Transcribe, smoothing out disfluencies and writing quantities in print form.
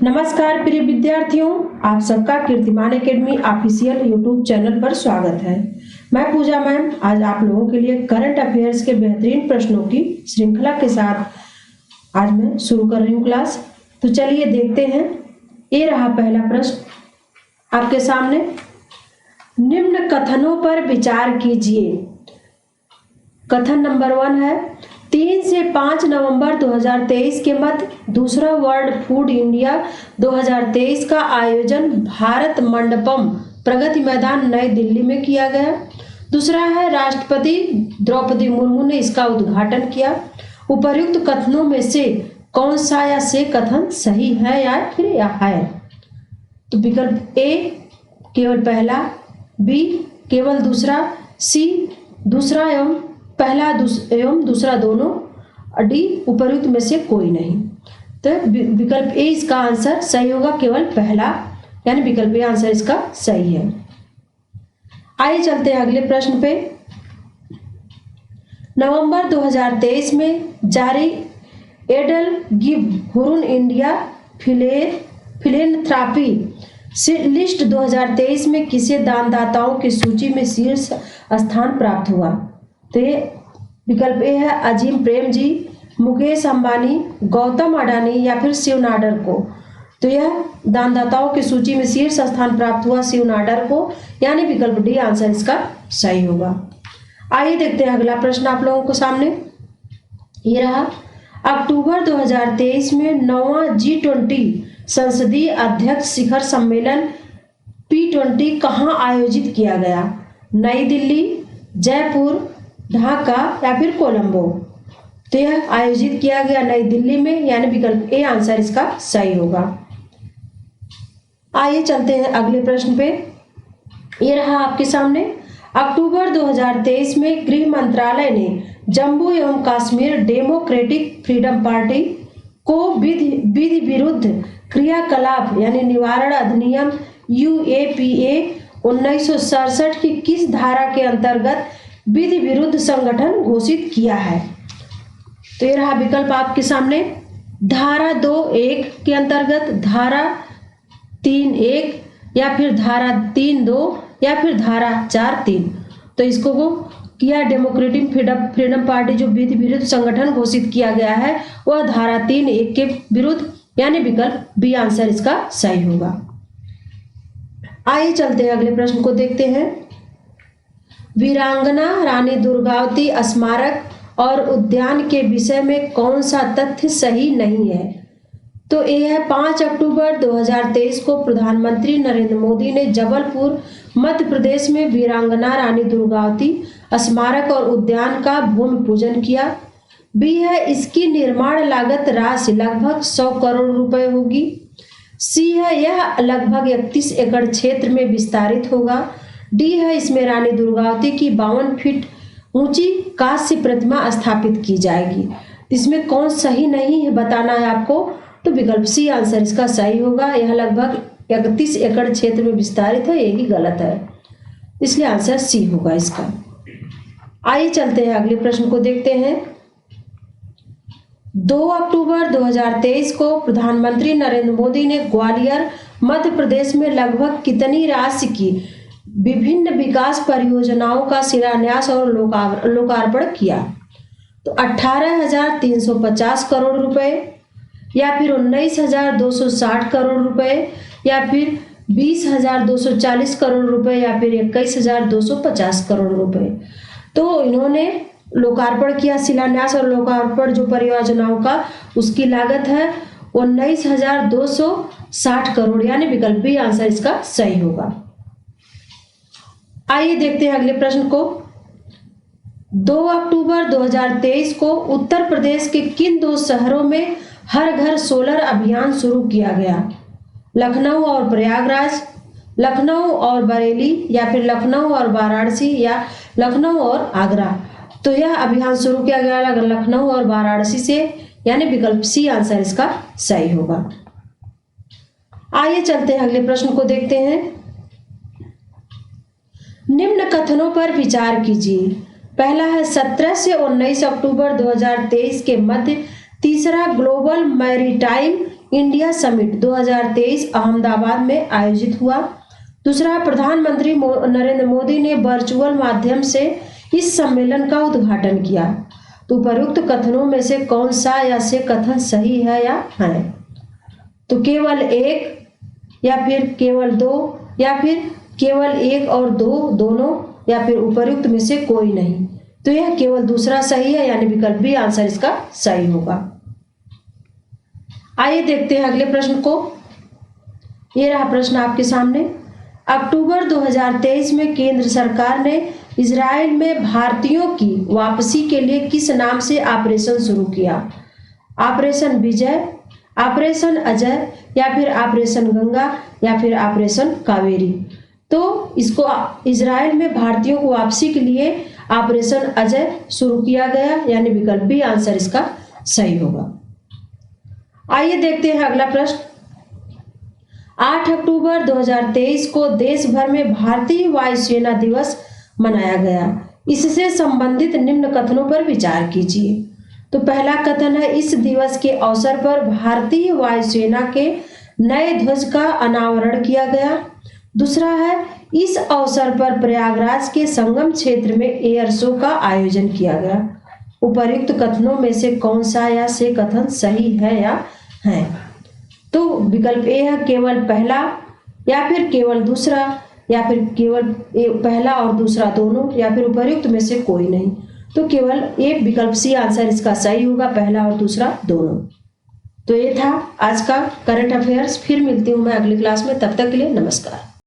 नमस्कार प्रिय विद्यार्थियों, आप सबका कीर्तिमान एकेडमी ऑफिशियल यूट्यूब चैनल पर स्वागत है। मैं पूजा मैम आज आप लोगों के लिए करंट अफेयर्स के बेहतरीन प्रश्नों की श्रृंखला के साथ आज मैं शुरू कर रही हूँ क्लास। तो चलिए देखते हैं। ये रहा पहला प्रश्न आपके सामने। निम्न कथनों पर विचार कीजिए। कथन नंबर 1 है 3 से 5 नवंबर 2023 के मध्य दूसरा वर्ल्ड फूड इंडिया 2023 का आयोजन भारत मंडपम प्रगति मैदान नई दिल्ली में किया गया। दूसरा है राष्ट्रपति द्रौपदी मुर्मू ने इसका उद्घाटन किया। उपर्युक्त कथनों में से कौन सा या से कथन सही है या फिर या है? तो विकल्प ए केवल पहला, बी केवल दूसरा, सी दूसरा एवं पहला एवं दूसरा दोनों, डी उपर्युक्त में से कोई नहीं। तो विकल्प ए इसका आंसर सही होगा, केवल पहला, यानी विकल्प ए आंसर इसका सही है। आइए चलते हैं अगले प्रश्न पे। नवंबर 2023 में जारी एडल गिव हुरुन इंडिया फिलेंथ्रापी लिस्ट 2023 में किसे दानदाताओं की सूची में शीर्ष स्थान प्राप्त हुआ? तो ये विकल्प ए है अजीम प्रेम जी, मुकेश अंबानी, गौतम अडानी या फिर शिव नाडर को। तो यह दानदाताओं की सूची में शीर्ष स्थान प्राप्त हुआ शिव नाडर को, यानी विकल्प डी आंसर इसका सही होगा। आइए देखते हैं अगला प्रश्न आप लोगों को सामने। ये रहा अक्टूबर 2023 में 9वां G20 संसदीय अध्यक्ष शिखर सम्मेलन P20 कहाँ आयोजित किया गया? नई दिल्ली, जयपुर, ढाका या फिर कोलंबो? तो यह आयोजित किया गया नई दिल्ली में, यानी विकल्प ए आंसर इसका सही होगा। आइए चलते हैं अगले प्रश्न पे। ये रहा आपके सामने अक्टूबर 2023 में गृह मंत्रालय ने जम्मू एवं कश्मीर डेमोक्रेटिक फ्रीडम पार्टी को विधि विरुद्ध क्रियाकलाप यानी निवारण अधिनियम UAPA 1967 की किस धारा के अंतर्गत विधि विरुद्ध संगठन घोषित किया है? तो ये रहा विकल्प आपके सामने। धारा 2(1) के अंतर्गत, धारा 3(1) या फिर धारा 3(2) या फिर धारा 4(3). तो इसको वो किया डेमोक्रेटिक फ्रीडम पार्टी जो विधि विरुद्ध संगठन घोषित किया गया है वह धारा 3(1) के विरुद्ध, यानी विकल्प बी आंसर इसका सही होगा। आइए चलते हैं अगले प्रश्न को देखते हैं। वीरांगना रानी दुर्गावती स्मारक और उद्यान के विषय में कौन सा तथ्य सही नहीं है? तो यह है 5 अक्टूबर 2023 को प्रधानमंत्री नरेंद्र मोदी ने जबलपुर मध्य प्रदेश में वीरांगना रानी दुर्गावती स्मारक और उद्यान का भूमि पूजन किया। बी है इसकी निर्माण लागत राशि लगभग 100 करोड़ रुपए होगी। सी है यह लगभग 31 एकड़ क्षेत्र में विस्तारित होगा। डी है इसमें रानी दुर्गावती की 52 फीट ऊंची कांस्य प्रतिमा स्थापित की जाएगी। इसमें कौन सही नहीं है बताना है आपको। तो विकल्प सी आंसर इसका सही होगा। यह लगभग 31 एकड़ क्षेत्र में विस्तारित है, यही गलत है, इसलिए आंसर सी होगा इसका। आइए चलते हैं अगले प्रश्न को देखते हैं। 2 अक्टूबर 2023 को प्रधानमंत्री नरेंद्र मोदी ने ग्वालियर मध्य प्रदेश में लगभग कितनी राशि की विभिन्न विकास परियोजनाओं का शिलान्यास और लोकार्पण किया? तो 18,350 करोड़ रुपए या फिर 19,260 करोड़ रुपए या फिर 20,240 करोड़ रुपए या फिर 21,250 करोड़ रुपए। तो इन्होंने लोकार्पण किया, शिलान्यास और लोकार्पण जो परियोजनाओं का, उसकी लागत है 19,260 करोड़, यानी विकल्प बी आंसर इसका सही होगा। आइए देखते हैं अगले प्रश्न को। 2 अक्टूबर 2023 को उत्तर प्रदेश के किन 2 शहरों में हर घर सोलर अभियान शुरू किया गया? लखनऊ और प्रयागराज, लखनऊ और बरेली या फिर लखनऊ और वाराणसी या लखनऊ और आगरा? तो यह अभियान शुरू किया गया लखनऊ और वाराणसी से, यानी विकल्प सी आंसर इसका सही होगा। आइए चलते हैं अगले प्रश्न को देखते हैं। निम्न कथनों पर विचार कीजिए। पहला है 17 से 19 अक्टूबर 2023 के मध्य तीसरा global maritime India summit 2023 Ahmedabad में आयोजित हुआ। दूसरा, प्रधानमंत्री नरेंद्र मोदी ने वर्चुअल माध्यम से इस सम्मेलन का उद्घाटन किया। तो उपयुक्त कथनों में से कौन सा या से कथन सही है या है? तो केवल एक, या फिर केवल दो, या फिर केवल एक और दो दोनों, या फिर उपयुक्त में से कोई नहीं। तो यह केवल दूसरा सही है, यानी विकल्प बी आंसर इसका सही होगा। आइए देखते हैं अगले प्रश्न को। ये रहा प्रश्न आपके सामने। अक्टूबर 2023 में केंद्र सरकार ने इजराइल में भारतीयों की वापसी के लिए किस नाम से ऑपरेशन शुरू किया? ऑपरेशन विजय, ऑपरेशन अजय, या फिर ऑपरेशन गंगा, या फिर ऑपरेशन कावेरी। तो इसको इजराइल में भारतीयों को वापसी के लिए ऑपरेशन अजय शुरू किया गया, यानी विकल्प बी आंसर इसका सही होगा। आइए देखते हैं अगला प्रश्न। 8 अक्टूबर 2023 को देश भर में भारतीय वायुसेना दिवस मनाया गया। इससे संबंधित निम्न कथनों पर विचार कीजिए। तो पहला कथन है, इस दिवस के अवसर पर भारतीय वायुसेना के नए ध्वज का अनावरण किया गया। दूसरा है, इस अवसर पर प्रयागराज के संगम क्षेत्र में एयर शो का आयोजन किया गया। उपर्युक्त कथनों में से कौन सा या से कथन सही है या है? तो विकल्प ए है केवल पहला, या फिर केवल दूसरा, या फिर केवल पहला और दूसरा दोनों, या फिर उपर्युक्त में से कोई नहीं। तो केवल ए विकल्प सी आंसर इसका सही होगा, पहला और दूसरा दोनों। तो ये था आज का करंट अफेयर्स। फिर मिलती हूँ मैं अगली क्लास में, तब तक के लिए नमस्कार।